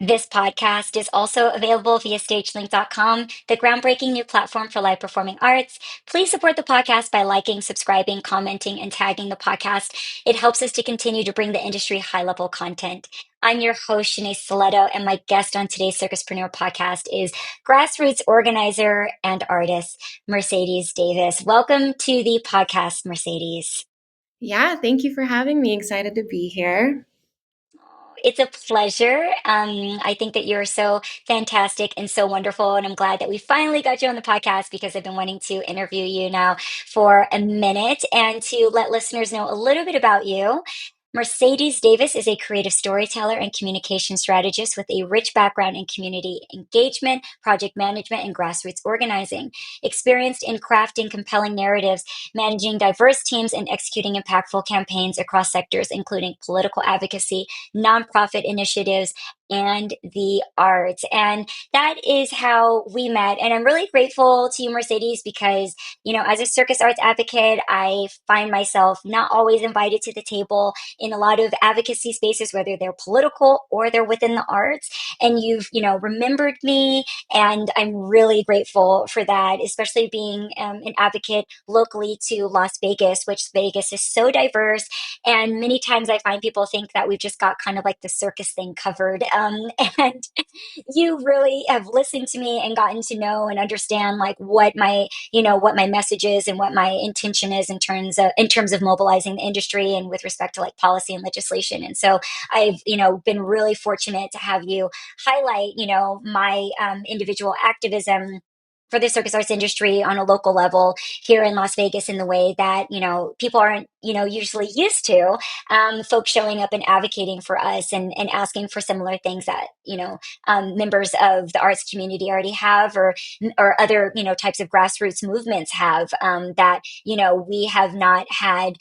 This podcast is also available via stagelink.com, the groundbreaking new platform for live performing arts. Please support the podcast by liking, subscribing, commenting, and tagging the podcast. It helps us to continue to bring the industry high level content. I'm your host, Shanae Stiletto, and my guest on today's Circuspreneur podcast is grassroots organizer and artist, Merecedez Davis. Welcome to the podcast, Mercedes. Yeah, thank you for having me. Excited to be here. It's a pleasure. I think that you're so fantastic and so wonderful. And I'm glad that we finally got you on the podcast because I've been wanting to interview you now for a minute and to let listeners know a little bit about you. Merecedez Davis is a creative storyteller and communication strategist with a rich background in community engagement, project management, and grassroots organizing. Experienced in crafting compelling narratives, managing diverse teams, and executing impactful campaigns across sectors, including political advocacy, nonprofit initiatives, and the arts. And that is how we met. And I'm really grateful to you, Merecedez, because, as a circus arts advocate, I find myself not always invited to the table in a lot of advocacy spaces, whether they're political or they're within the arts. And you've, remembered me. And I'm really grateful for that, especially being an advocate locally to Las Vegas, which Vegas is so diverse. And many times I find people think that we've just got kind of like the circus thing covered. And you really have listened to me and gotten to know and understand like what my message is and what my intention is in terms of mobilizing the industry and with respect to like policy and legislation. And so I've been really fortunate to have you highlight my individual activism for the circus arts industry on a local level here in Las Vegas in the way that people aren't usually used to, folks showing up and advocating for us and asking for similar things that members of the arts community already have, or other types of grassroots movements have, that we have not had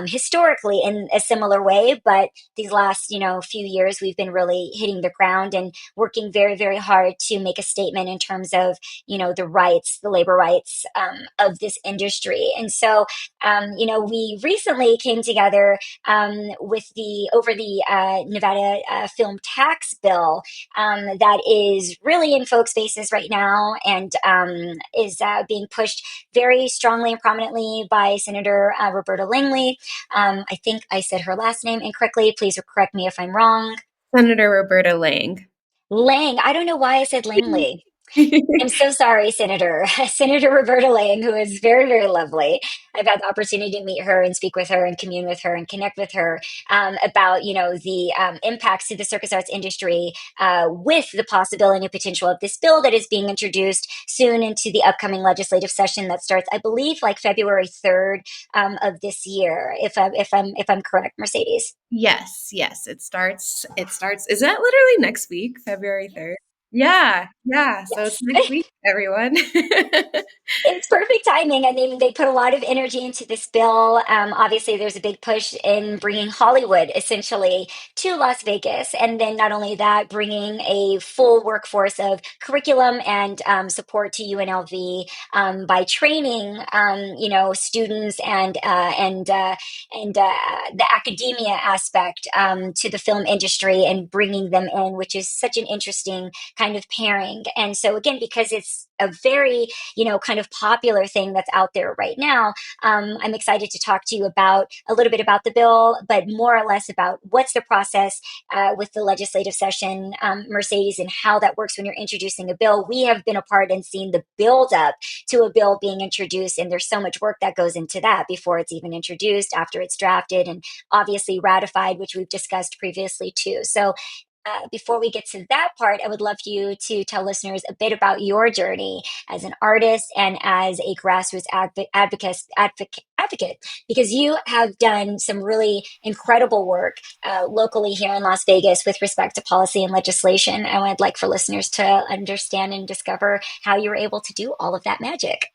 historically in a similar way. But these last few years we've been really hitting the ground and working very, very hard to make a statement in terms of the labor rights of this industry. And so we recently came together with the over the Nevada film tax bill that is really in folks' faces right now, and is being pushed very strongly and prominently by Senator Roberta Langley. I think I said her last name incorrectly. Please correct me if I'm wrong. Senator Roberta Lang. Lang. I don't know why I said Langley. I'm so sorry, Senator. Senator Roberta Lang, who is very, very lovely. I've had the opportunity to meet her and speak with her and commune with her and connect with her about, the impacts to the circus arts industry with the possibility and potential of this bill that is being introduced soon into the upcoming legislative session that starts, I believe, like February 3rd of this year, if I'm correct, Merecedez. Yes. It starts. Is that literally next week, February 3rd? Yeah. So it's Yes. next week, everyone. It's perfect timing. I mean, they put a lot of energy into this bill. Obviously, there's a big push in bringing Hollywood essentially to Las Vegas. And then not only that, bringing a full workforce of curriculum and support to UNLV by training, students and the academia aspect to the film industry and bringing them in, which is such an interesting kind of pairing. And so, again, because it's a very kind of popular thing that's out there right now. I'm excited to talk to you about a little bit about the bill, but more or less about what's the process with the legislative session, Merecedez, and how that works when you're introducing a bill. We have been a part and seen the build up to a bill being introduced, and there's so much work that goes into that before it's even introduced, after it's drafted, and obviously ratified, which we've discussed previously too. So before we get to that part, I would love you to tell listeners a bit about your journey as an artist and as a grassroots advocate, because you have done some really incredible work locally here in Las Vegas with respect to policy and legislation. And I'd like for listeners to understand and discover how you were able to do all of that magic.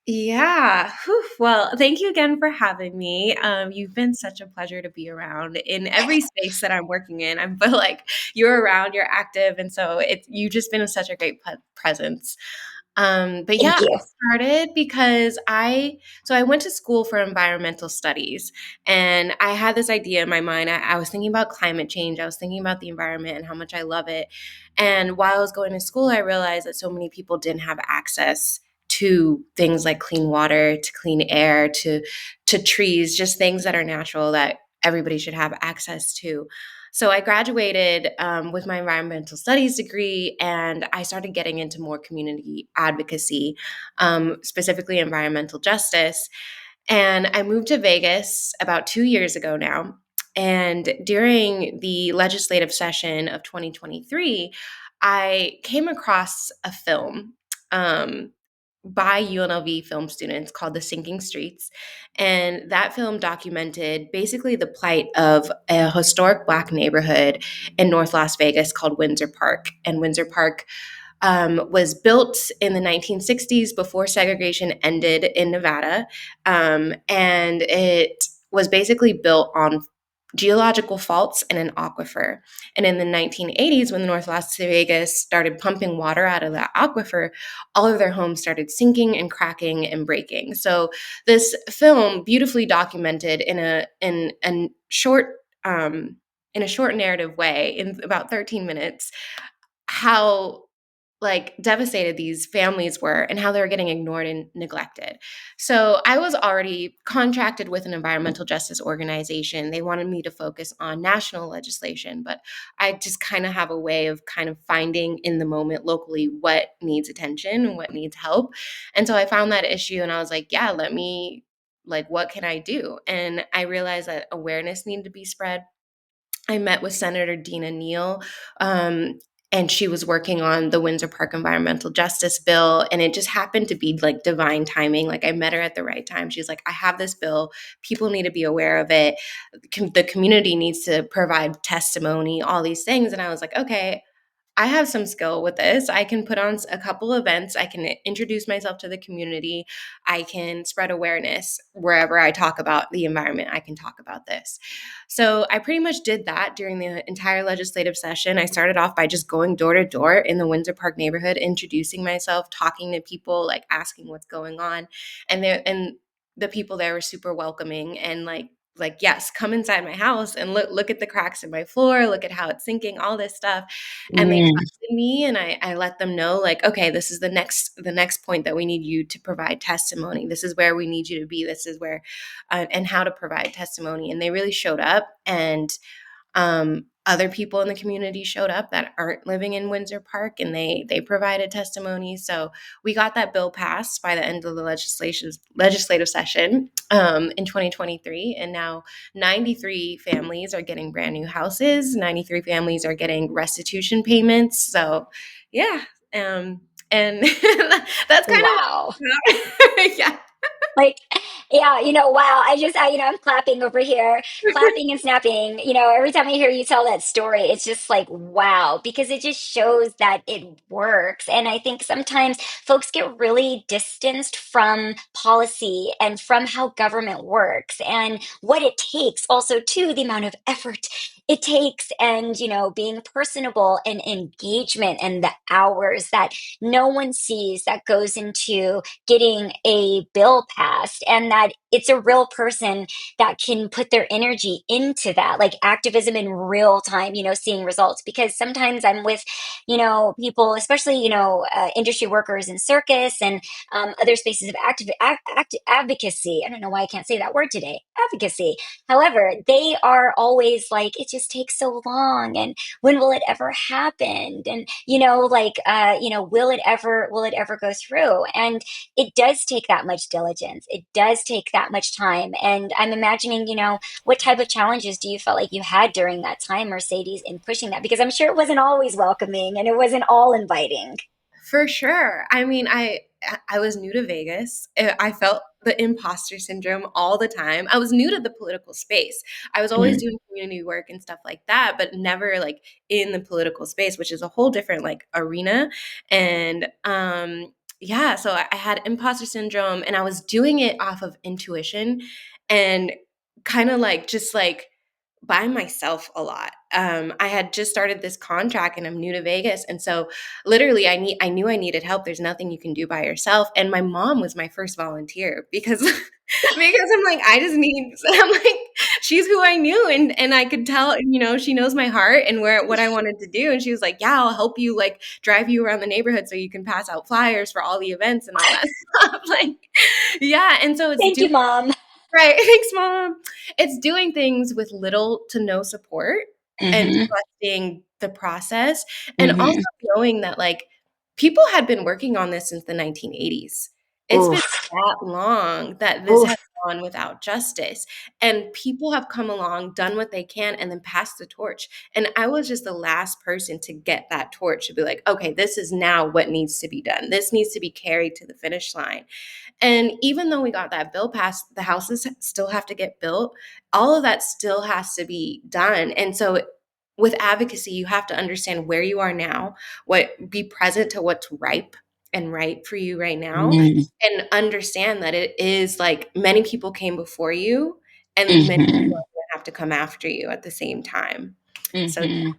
Yeah. Whew. Well, thank you again for having me. You've been such a pleasure to be around in every space that I'm working in. I feel like you're around, you're active, and so you've just been such a great presence. But Thank yeah, you. I started because I went to school for environmental studies, and I had this idea in my mind. I was thinking about climate change. I was thinking about the environment and how much I love it. And while I was going to school, I realized that so many people didn't have access to things like clean water, to clean air, to trees, just things that are natural that everybody should have access to. So I graduated with my environmental studies degree, and I started getting into more community advocacy, specifically environmental justice. And I moved to Vegas about 2 years ago now. And during the legislative session of 2023, I came across a film by UNLV film students called The Sinking Streets. And that film documented basically the plight of a historic Black neighborhood in North Las Vegas called Windsor Park. And Windsor Park was built in the 1960s before segregation ended in Nevada. And it was basically built on geological faults and an aquifer. And in the 1980s, when North Las Vegas started pumping water out of that aquifer, all of their homes started sinking and cracking and breaking. So this film beautifully documented in a short narrative way in about 13 minutes how like devastated these families were and how they were getting ignored and neglected. So I was already contracted with an environmental justice organization. They wanted me to focus on national legislation, but I just kind of have a way of kind of finding in the moment locally what needs attention and what needs help. And so I found that issue and I was like, yeah, what can I do? And I realized that awareness needed to be spread. I met with Senator Dina Neal, and she was working on the Windsor Park environmental justice bill. And it just happened to be like divine timing. Like I met her at the right time. She's like, I have this bill. People need to be aware of it. The community needs to provide testimony, all these things. And I was like, okay, I have some skill with this. I can put on a couple events. I can introduce myself to the community. I can spread awareness wherever I talk about the environment. I can talk about this. So I pretty much did that during the entire legislative session. I started off by just going door to door in the Windsor Park neighborhood, introducing myself, talking to people, like asking what's going on. And the people there were super welcoming and like yes, come inside my house and look at the cracks in my floor, look at how it's sinking, all this stuff. And they Mm. trusted me, and I let them know like, okay, this is the next point that we need you to provide testimony. This is where we need you to be. This is where and how to provide testimony. And they really showed up, and other people in the community showed up that aren't living in Windsor Park, and they provided testimony. So we got that bill passed by the end of the legislative session in 2023, and now 93 families are getting brand new houses. 93 families are getting restitution payments. So yeah, and that's kind Wow. of yeah. Like, yeah, wow. I'm clapping over here, clapping and snapping. Every time I hear you tell that story, it's just like, wow, because it just shows that it works. And I think sometimes folks get really distanced from policy and from how government works and what it takes, also, too, the amount of effort it takes, and, being personable and engagement and the hours that no one sees that goes into getting a bill passed, and that it's a real person that can put their energy into that, like activism in real time, seeing results. Because sometimes I'm with, people, especially, industry workers in circus and other spaces of advocacy. I don't know why I can't say that word today. Advocacy. However, they are always like, it just takes so long. And when will it ever happen? And, will it ever go through? And it does take that much diligence. It does take that much time. And I'm imagining, what type of challenges do you feel like you had during that time, Mercedes, in pushing that? Because I'm sure it wasn't always welcoming and it wasn't all inviting. For sure. I mean, I was new to Vegas. I felt the imposter syndrome all the time. I was new to the political space. I was always Mm. doing community work and stuff like that, but never like in the political space, which is a whole different like arena. And yeah, so I had imposter syndrome, and I was doing it off of intuition and kind of like just like by myself a lot. I had just started this contract and I'm new to Vegas. And so literally I knew I needed help. There's nothing you can do by yourself. And my mom was my first volunteer because because I'm like, I just need I'm like, she's who I knew and I could tell, she knows my heart and what I wanted to do. And she was like, yeah, I'll help you like drive you around the neighborhood so you can pass out flyers for all the events and all that stuff. Like, yeah. And so it's Thank you, Mom. right. Thanks, Mom. It's doing things with little to no support and Hmm. trusting the process. And also Hmm. knowing that, like, people had been working on this since the 1980s. It's been Oof. that long that this has Oof. gone without justice. And people have come along, done what they can, and then passed the torch. And I was just the last person to get that torch to be like, okay, this is now what needs to be done. This needs to be carried to the finish line. And even though we got that bill passed, the houses still have to get built. All of that still has to be done. And so with advocacy, you have to understand where you are now, be present to what's ripe and right for you right now, Mm-hmm. and understand that it is like many people came before you and many people Mm-hmm. are going to have to come after you at the same time. So Mm-hmm.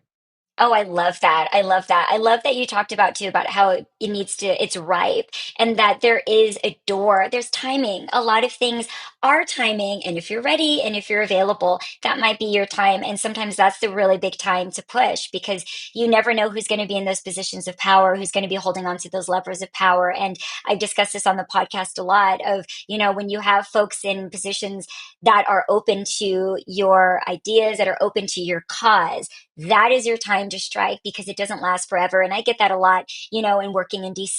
Oh, I love that. I love that. I love that you talked about too about how it needs to, it's ripe and that there is a door. There's timing. A lot of things are timing. And if you're ready and if you're available, that might be your time. And sometimes that's the really big time to push because you never know who's going to be in those positions of power, who's going to be holding on to those levers of power. And I've discussed this on the podcast a lot of, when you have folks in positions that are open to your ideas, that are open to your cause, that is your time to strike because it doesn't last forever. And I get that a lot, in working in DC.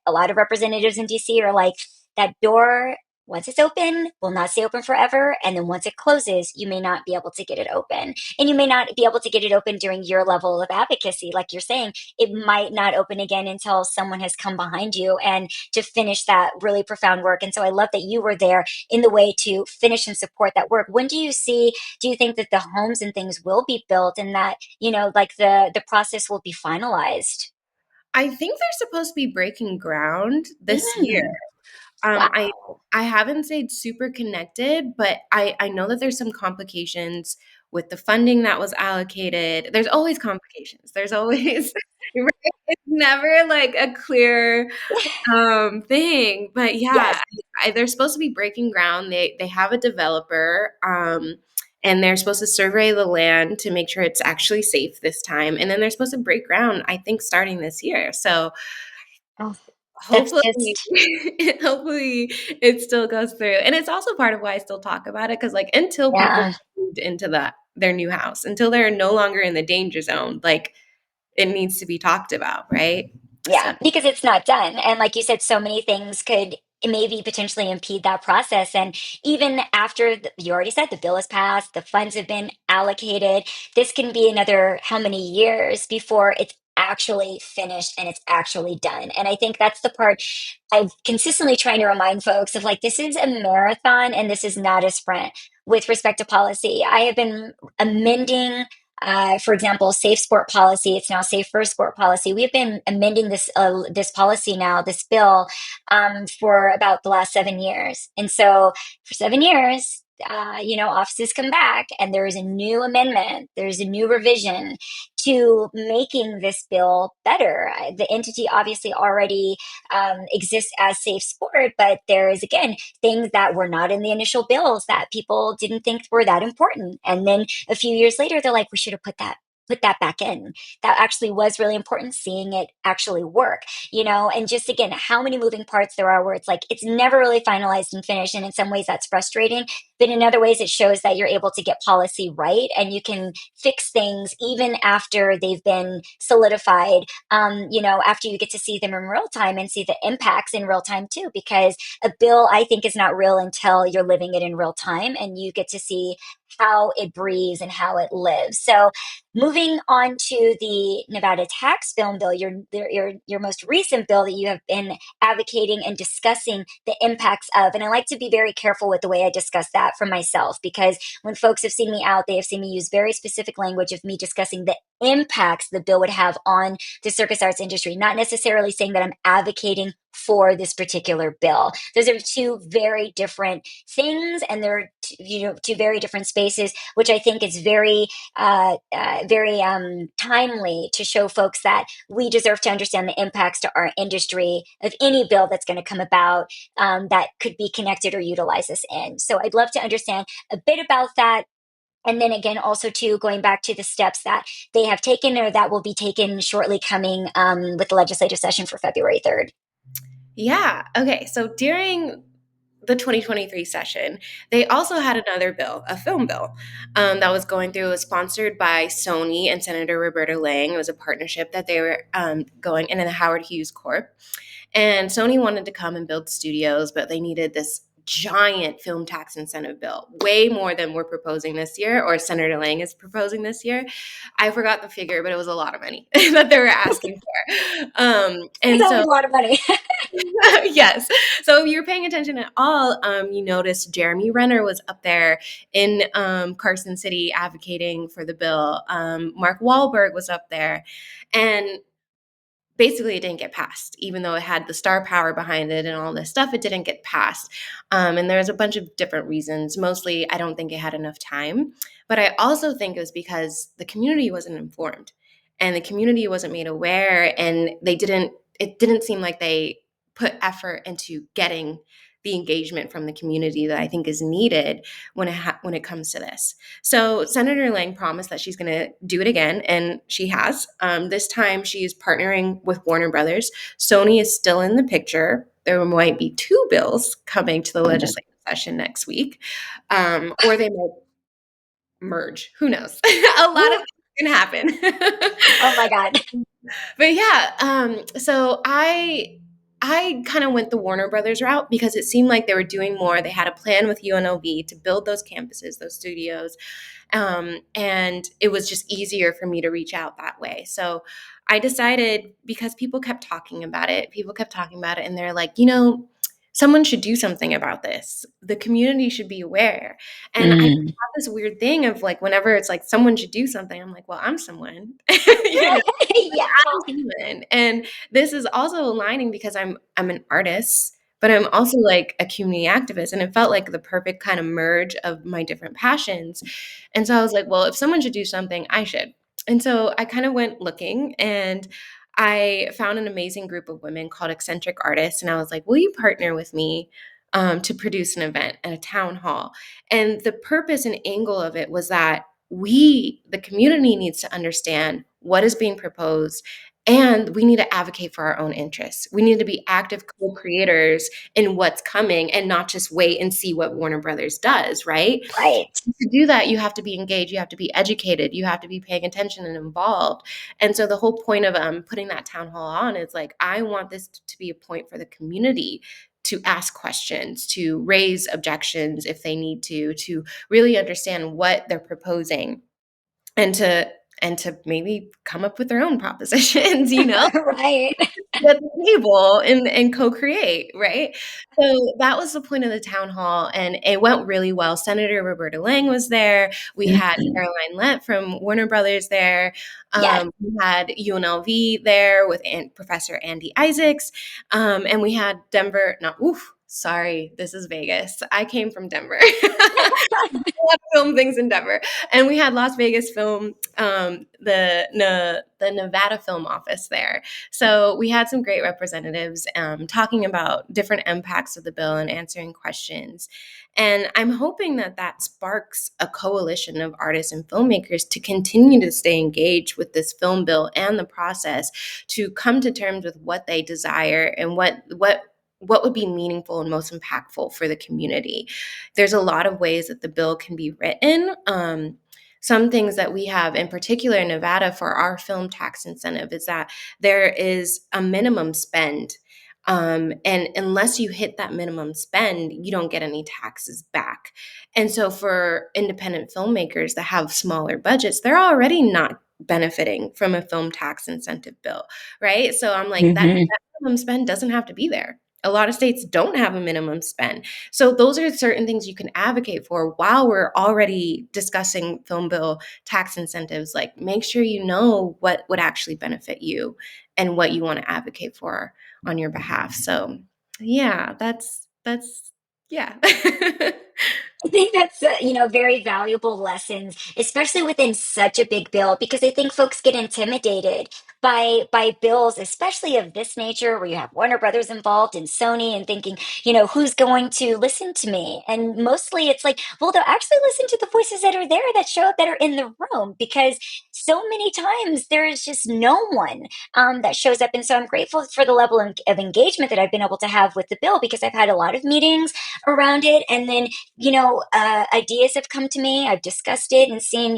A lot of representatives in DC are like, that door, once it's open, will not stay open forever. And then once it closes, you may not be able to get it open. And you may not be able to get it open during your level of advocacy. Like you're saying, it might not open again until someone has come behind you and to finish that really profound work. And so I love that you were there in the way to finish and support that work. When do you think that the homes and things will be built and that, like the process will be finalized? I think they're supposed to be breaking ground this year. Mm, Um, I wow. I haven't stayed super connected, but I know that there's some complications with the funding that was allocated. There's always complications. There's always right? It's never like a clear thing. But Yes. yeah, they're supposed to be breaking ground. They have a developer, and they're supposed to survey the land to make sure it's actually safe this time. And then they're supposed to break ground, I think, starting this year. So Oh, that's hopefully, just, hopefully it still goes through. And it's also part of why I still talk about it because, like, until people yeah. moved into their new house, until they're no longer in the danger zone, like it needs to be talked about, right? So. Yeah, because it's not done. And like you said, so many things could maybe potentially impede that process. And even after you already said the bill is passed, the funds have been allocated, this can be another how many years before it's actually finished and it's actually done. And I think that's the part I've consistently trying to remind folks of like, this is a marathon and this is not a sprint with respect to policy. I have been amending for example, safe sport policy. It's now safe for sport policy. We've been amending this policy now, this bill, for about the last 7 years. And so, for 7 years, offices come back, and there is a new amendment. There's a new revision to making this bill better. The entity obviously already exists as safe sport, but there is again things that were not in the initial bills that people didn't think were that important. And then a few years later, they're like, we should have put that back in. That actually was really important, seeing it actually work, and just again, how many moving parts there are where it's like it's never really finalized and finished. And in some ways that's frustrating. But in other ways, it shows that you're able to get policy right and you can fix things even after they've been solidified, after you get to see them in real time and see the impacts in real time too. Because a bill, I think, is not real until you're living it in real time and you get to see how it breathes and how it lives. So, moving on to the Nevada tax film bill, your most recent bill that you have been advocating and discussing the impacts of, and I like to be very careful with the way I discuss that for myself because when folks have seen me out, they have seen me use very specific language of me discussing the impacts the bill would have on the circus arts industry, not necessarily saying that I'm advocating for this particular bill. Those are two very different things, and they're two very different spaces, which I think is very timely to show folks that we deserve to understand the impacts to our industry of any bill that's going to come about, that could be connected or utilize this in. So I'd love to understand a bit about that. And then again, also too, going back to the steps that they have taken or that will be taken shortly coming, with the legislative session for February 3rd. Yeah. Okay. So during the 2023 session, they also had another bill, a film bill, that was going through. It was sponsored by Sony and Senator Roberta Lang. It was a partnership that they were going in the Howard Hughes Corp. And Sony wanted to come and build studios, but they needed this giant film tax incentive bill, way more than we're proposing this year, or Senator Lang is proposing this year. I forgot the figure, but it was a lot of money that they were asking for. It's And so always a lot of money. yes. So if you're paying attention at all, you noticed Jeremy Renner was up there in Carson City advocating for the bill. Mark Wahlberg was up there. And basically it didn't get passed, even though it had the star power behind it and all this stuff. It didn't get passed. And there's a bunch of different reasons. Mostly, I don't think it had enough time. But I also think it was because the community wasn't informed and the community wasn't made aware, and it didn't seem like they put effort into getting the engagement from the community that I think is needed when it comes to this. So Senator Lang promised that she's going to do it again, and she has. This time she is partnering with Warner Brothers. Sony is still in the picture. There might be two bills coming to the legislative session next week, or they might merge. Who knows? A lot of things can happen. Oh my God. But yeah, so I kind of went the Warner Brothers route because it seemed like they were doing more. They had a plan with UNLV to build those campuses, those studios, and it was just easier for me to reach out that way. So I decided, because people kept talking about it, and they're like, someone should do something about this. The community should be aware. And I have this weird thing of like, whenever it's like someone should do something, I'm like, well, I'm someone. Yeah. I'm human. And this is also aligning because I'm an artist, but I'm also like a community activist. And it felt like the perfect kind of merge of my different passions. And so I was like, well, if someone should do something, I should. And so I kind of went looking, and I found an amazing group of women called Eccentric Artists. And I was like, will you partner with me to produce an event at a town hall? And the purpose and angle of it was that the community, needs to understand what is being proposed, and we need to advocate for our own interests. We need to be active co-creators in what's coming and not just wait and see what Warner Brothers does, right? Right. To do that, you have to be engaged, you have to be educated, you have to be paying attention and involved. And so the whole point of putting that town hall on is like, I want this to be a point for the community to ask questions, to raise objections if they need to really understand what they're proposing, and to maybe come up with their own propositions, Right. at the table and co-create, right? So that was the point of the town hall, and it went really well. Senator Roberta Lang was there. We had Caroline Lett from Warner Brothers there. Yes. We had UNLV there with Professor Andy Isaacs, and we had Denver. No, sorry, this is Vegas. I came from Denver. A lot of film things in Denver, and we had Las Vegas Film, the Nevada Film Office there. So we had some great representatives talking about different impacts of the bill and answering questions. And I'm hoping that sparks a coalition of artists and filmmakers to continue to stay engaged with this film bill and the process, to come to terms with what they desire and what would be meaningful and most impactful for the community. There's a lot of ways that the bill can be written. Some things that we have, in particular in Nevada, for our film tax incentive, is that there is a minimum spend. And unless you hit that minimum spend, you don't get any taxes back. And so for independent filmmakers that have smaller budgets, they're already not benefiting from a film tax incentive bill, right? So I'm like, that minimum spend doesn't have to be there. A lot of states don't have a minimum spend. So those are certain things you can advocate for while we're already discussing film bill tax incentives. Like, make sure you know what would actually benefit you and what you want to advocate for on your behalf. So yeah, that's yeah. I think that's very valuable lessons, especially within such a big bill, because I think folks get intimidated by bills, especially of this nature, where you have Warner Brothers involved and Sony, and thinking, who's going to listen to me? And mostly, it's like, well, they'll actually listen to the voices that are there, that show up, that are in the room, because so many times there is just no one that shows up. And so I'm grateful for the level of engagement that I've been able to have with the bill, because I've had a lot of meetings around it, and then ideas have come to me. I've discussed it and seen,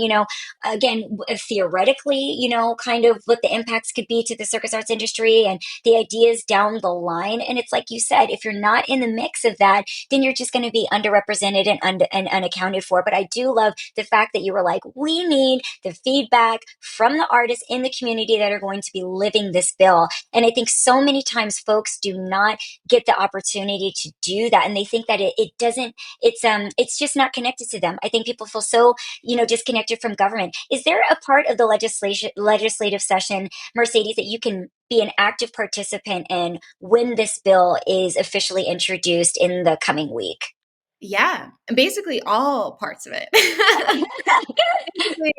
again, theoretically, kind of what the impacts could be to the circus arts industry and the ideas down the line. And it's like you said, if you're not in the mix of that, then you're just going to be underrepresented and unaccounted for. But I do love the fact that you were like, we need the feedback from the artists in the community that are going to be living this bill. And I think so many times folks do not get the opportunity to do that. And they think that it doesn't, it's just not connected to them. I think people feel so, disconnected from government. Is there a part of the legislative session, Mercedes, that you can be an active participant in when this bill is officially introduced in the coming week? Yeah, basically all parts of it. Basically,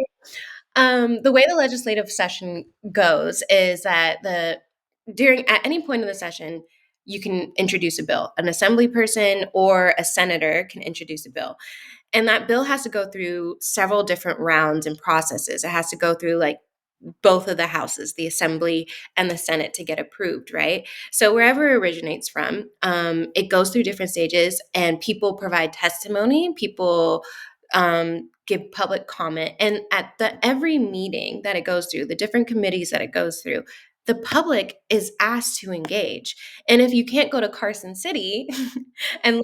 the way the legislative session goes is that at any point in the session, you can introduce a bill. An assembly person or a senator can introduce a bill. And that bill has to go through several different rounds and processes. It has to go through like both of the houses, the assembly and the Senate, to get approved, right? So wherever it originates from, it goes through different stages, and people provide testimony. People give public comment, and at every meeting that it goes through, the different committees that it goes through, the public is asked to engage. And if you can't go to Carson City and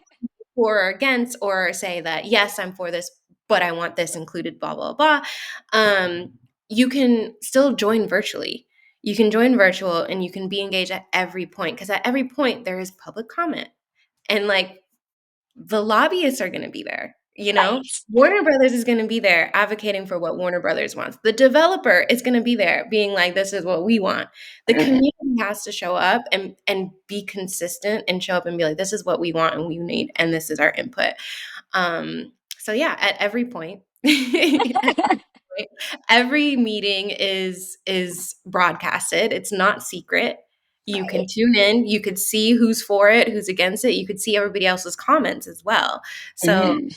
for or against, or say that yes, I'm for this, but I want this included, blah blah blah, you can still join virtually. You can join virtual, and you can be engaged at every point, because at every point there is public comment, and like, the lobbyists are going to be there. Right. Warner Brothers is going to be there advocating for what Warner Brothers wants. The developer is going to be there being like, this is what we want. The community has to show up and be consistent and show up and be like, this is what we want and we need, and this is our input. So yeah, at every point, every meeting is broadcasted. It's not secret. You can Right. tune in. You could see who's for it, who's against it. You could see everybody else's comments as well. So Mm.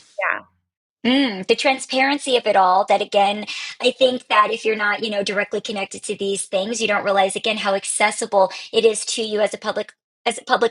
yeah. The transparency of it all, that again, I think that if you're not, directly connected to these things, you don't realize again how accessible it is to you as a public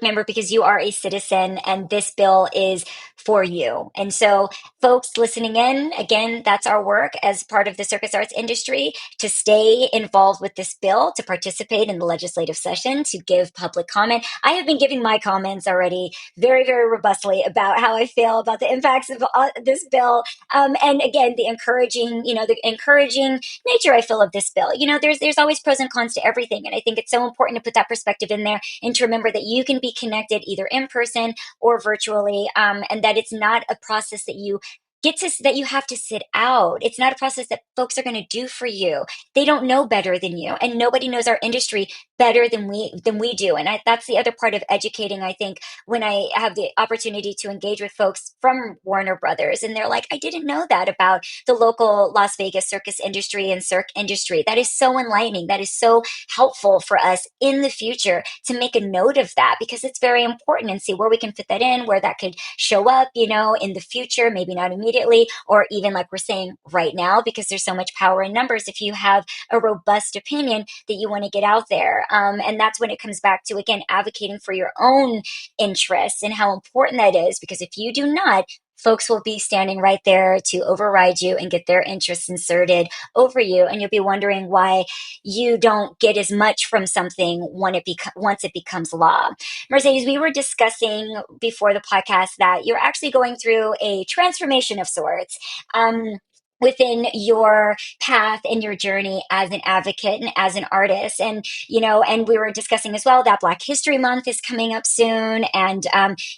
member, because you are a citizen and this bill is for you. And so folks listening in, again, that's our work as part of the circus arts industry, to stay involved with this bill, to participate in the legislative session, to give public comment. I have been giving my comments already very, very robustly about how I feel about the impacts of this bill, and again, the encouraging nature I feel of this bill. There's always pros and cons to everything, and I think it's so important to put that perspective in there, and to remember that you can be connected either in person or virtually, and that it's not a process that you have to sit out. It's not a process that folks are going to do for you. They don't know better than you, and nobody knows our industry better than we do. And that's the other part of educating, I think, when I have the opportunity to engage with folks from Warner Brothers, and they're like, I didn't know that about the local Las Vegas circus industry and circ industry. That is so enlightening. That is so helpful for us in the future to make a note of that, because it's very important, and see where we can fit that in, where that could show up, in the future, maybe not immediately, or even like we're saying right now, because there's so much power in numbers. If you have a robust opinion that you want to get out there, and that's when it comes back to, again, advocating for your own interests and how important that is, because if you do not, folks will be standing right there to override you and get their interests inserted over you, and you'll be wondering why you don't get as much from something once it becomes law. Mercedes, we were discussing before the podcast that you're actually going through a transformation of sorts. within your path and your journey as an advocate and as an artist. And, you know, and we were discussing as well that Black History Month is coming up soon. And,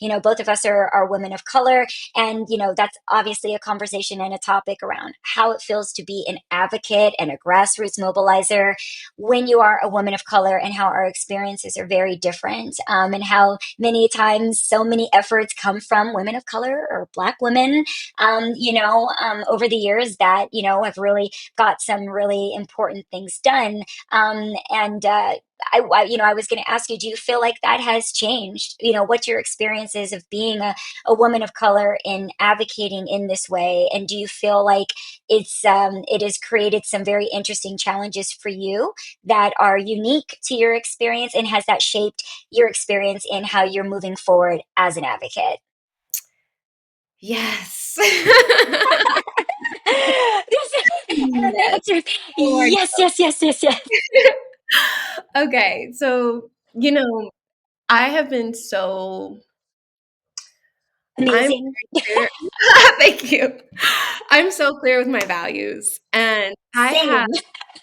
you know, both of us are women of color. And, you know, that's obviously a conversation and a topic around how it feels to be an advocate and a grassroots mobilizer when you are a woman of color, and how our experiences are very different. And how many times so many efforts come from women of color or Black women, over the years that, you know, have really got some really important things done. I was going to ask you, do you feel like that has changed? You know, what your experiences of being a woman of color in advocating in this way? And do you feel like it has created some very interesting challenges for you that are unique to your experience? And has that shaped your experience in how you're moving forward as an advocate? Yes. And the Yes. answer is Oh my yes, yes, yes, yes, yes. Okay, so, I have been so I'm Amazing. very clear. Thank you. I'm so clear with my values, and Same.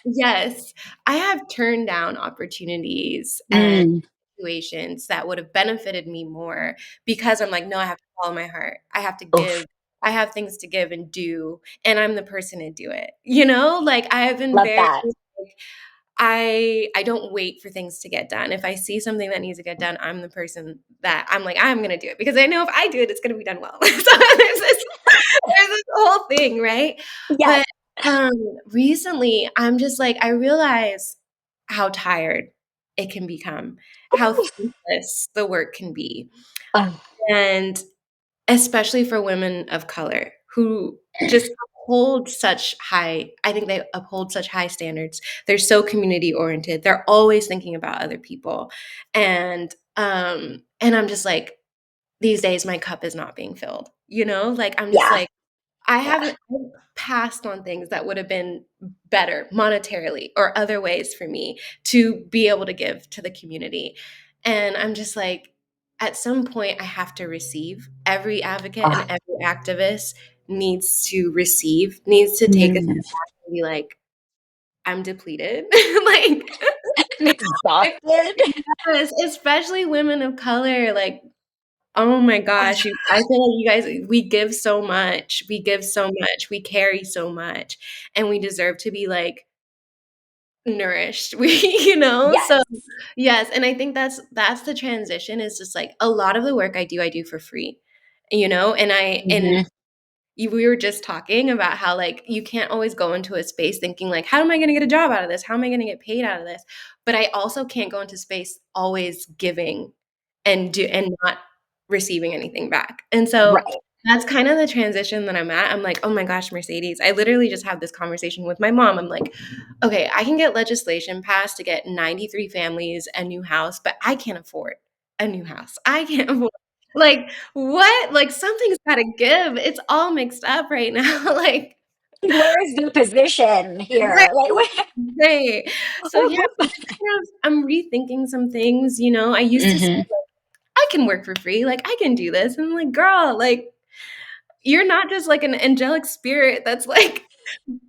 yes, I have turned down opportunities and Mm. situations that would have benefited me more because I'm like, "No, I have to follow my heart. I have to Oof. give. I have things to give and do, and I'm the person to do it." You know? Like, I have been Love very, that. like, I don't wait for things to get done. If I see something that needs to get done, I'm the person that I'm like, "I'm gonna do it," because I know if I do it, it's gonna be done well. So there's this whole thing, right? Yes. But, recently, I'm just like, I realize how tired it can become, how Oof. thankless the work can be, Oh, and especially for women of color who just uphold such high I think they uphold such high standards. They're so community oriented. They're always thinking about other people. And I'm just like, these days my cup is not being filled, you know? Like, I'm just yeah. like, Yeah. I've passed on things that would have been better monetarily or other ways for me to be able to give to the community. And I'm just like, at some point, I have to receive. Every advocate and Oh, every activist needs to receive, needs to take a step mm. back and be like, I'm depleted. Like, I'm exhausted. yes, especially women of color. Like, oh my gosh, I feel like you guys we give so much. We give so much. We carry so much, and we deserve to be, like, nourished. So, Yes. yes, and I think that's the transition is just, like, a lot of the work I do for free, and Hmm. we were just talking about how, like, you can't always go into a space thinking, like, "How am I gonna get a job out of this? How am I gonna get paid out of this?" But I also can't go into space always giving and not receiving anything back. And so Right. that's kind of the transition that I'm at. I'm like, "Oh my gosh, Mercedes." I literally just had this conversation with my mom. I'm like, "Okay, I can get legislation passed to get 93 families a new house, but I can't afford a new house. I can't afford like, what? Like, something's gotta give. It's all mixed up right now." Like, Where is the position right, here? Like, where? right. So, yeah, I'm rethinking some things, I used to say, Hmm. like, "I can work for free, like, I can do this." And I'm like, "Girl, like, you're not just, like, an angelic spirit that's, like,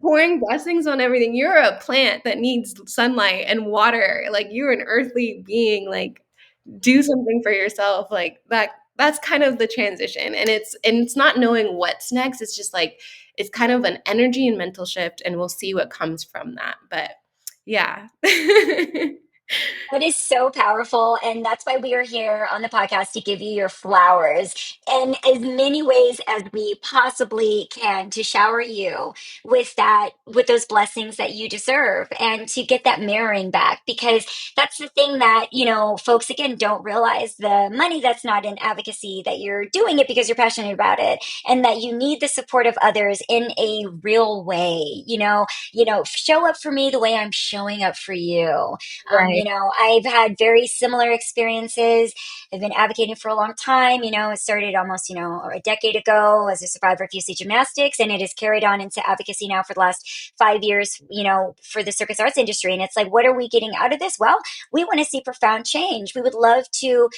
pouring blessings on everything. You're a plant that needs sunlight and water. Like, you're an earthly being, like, do something for yourself." Like, that's kind of the transition, and it's not knowing what's next, it's just, like, it's kind of an energy and mental shift, and we'll see what comes from that, but yeah. That is so powerful. And that's why we are here on the podcast to give you your flowers in as many ways as we possibly can to shower you with those blessings that you deserve and to get that mirroring back. Because that's the thing that, you know, folks again don't realize the money that's not in advocacy, that you're doing it because you're passionate about it and that you need the support of others in a real way. Show up for me the way I'm showing up for you. Right. I've had very similar experiences. I've been advocating for a long time. It started almost, a decade ago as a survivor of UC gymnastics, and it has carried on into advocacy now for the last 5 years, for the circus arts industry. And it's like, what are we getting out of this? Well, we want to see profound change. We would love to,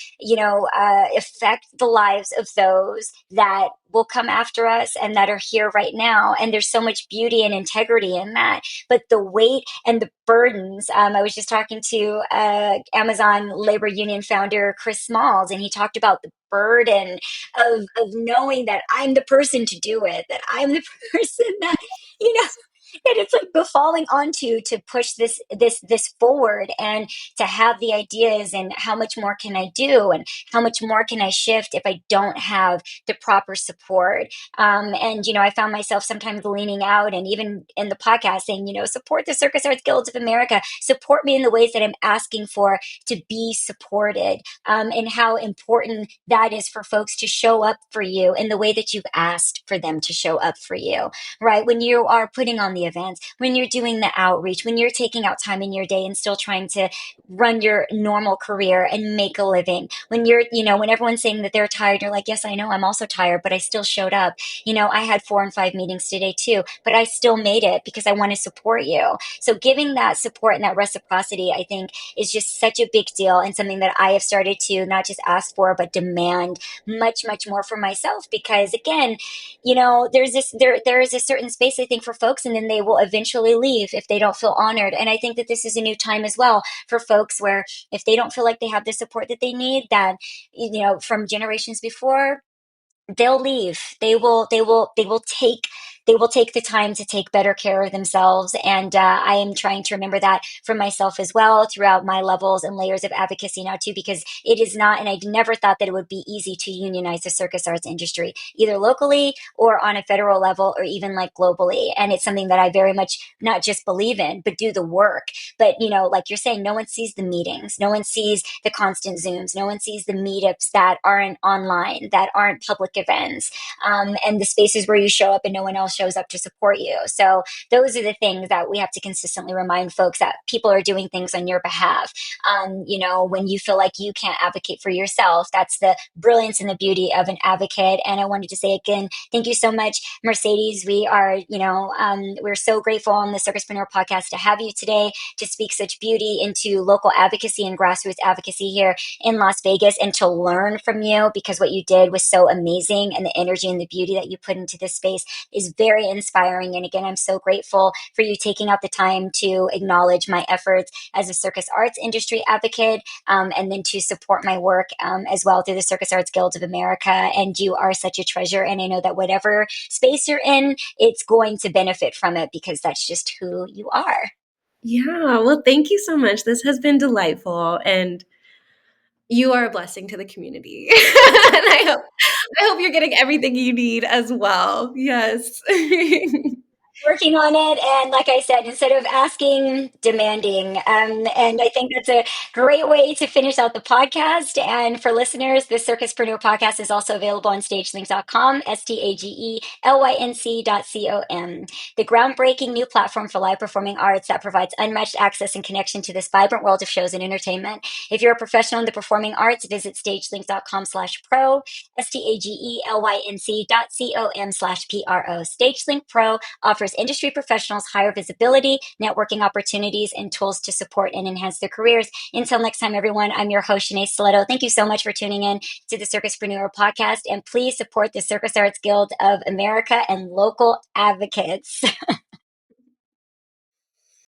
affect the lives of those that will come after us and that are here right now. And there's so much beauty and integrity in that. But the weight and the burdens, I was just talking to Amazon labor union founder Chris Smalls, and he talked about the burden of knowing that I'm the person to do it, that I'm the person that, you know, that it's like befalling onto to push this forward and to have the ideas and how much more can I do and how much more can I shift if I don't have the proper support. And I found myself sometimes leaning out and even in the podcast saying, support the Circus Arts Guilds of America, support me in the ways that I'm asking for to be supported, and how important that is for folks to show up for you in the way that you've asked for them to show up for you, right? When you are putting on the events, when you're doing the outreach, when you're taking out time in your day and still trying to run your normal career and make a living, when when everyone's saying that they're tired, you're like, yes, I know, I'm also tired, but I still showed up. I had 4 and 5 meetings today too, but I still made it because I want to support you. So giving that support and that reciprocity, I think, is just such a big deal and something that I have started to not just ask for, but demand much, much more for myself. Because again, there is a certain space, I think, for folks, and then they will eventually leave if they don't feel honored. And I think that this is a new time as well for folks where if they don't feel like they have the support that they need, that from generations before, they'll leave. They will take the time to take better care of themselves. And I am trying to remember that for myself as well throughout my levels and layers of advocacy now too, because it is not, and I never thought that it would be easy to unionize the circus arts industry, either locally or on a federal level or even like globally. And it's something that I very much not just believe in, but do the work. But, like you're saying, no one sees the meetings. No one sees the constant Zooms. No one sees the meetups that aren't online, that aren't public events, and the spaces where you show up and no one else shows up to support you. So those are the things that we have to consistently remind folks, that people are doing things on your behalf. When you feel like you can't advocate for yourself, that's the brilliance and the beauty of an advocate. And I wanted to say again, thank you so much, Mercedes. We're so grateful on the Circuspreneur podcast to have you today to speak such beauty into local advocacy and grassroots advocacy here in Las Vegas, and to learn from you, because what you did was so amazing, and the energy and the beauty that you put into this space is very inspiring. And again, I'm so grateful for you taking out the time to acknowledge my efforts as a circus arts industry advocate, and then to support my work as well through the Circus Arts Guilds of America. And you are such a treasure. And I know that whatever space you're in, it's going to benefit from it, because that's just who you are. Yeah, well, thank you so much. This has been delightful, and you are a blessing to the community. And I hope you're getting everything you need as well. Yes. Working on it, and like I said, instead of asking, demanding. And I think that's a great way to finish out the podcast. And for listeners, the Circuspreneur Podcast is also available on stagelync.com, stagelync.com, the groundbreaking new platform for live performing arts that provides unmatched access and connection to this vibrant world of shows and entertainment. If you're a professional in the performing arts, visit stagelync.com/pro, stagelync.com/pro. StageLink Pro offers industry professionals higher visibility, networking opportunities, and tools to support and enhance their careers. Until next time, everyone, I'm your host, Shanae Stiletto. Thank you so much for tuning in to the Circuspreneur Podcast, and please support the Circus Arts Guild of America and local advocates.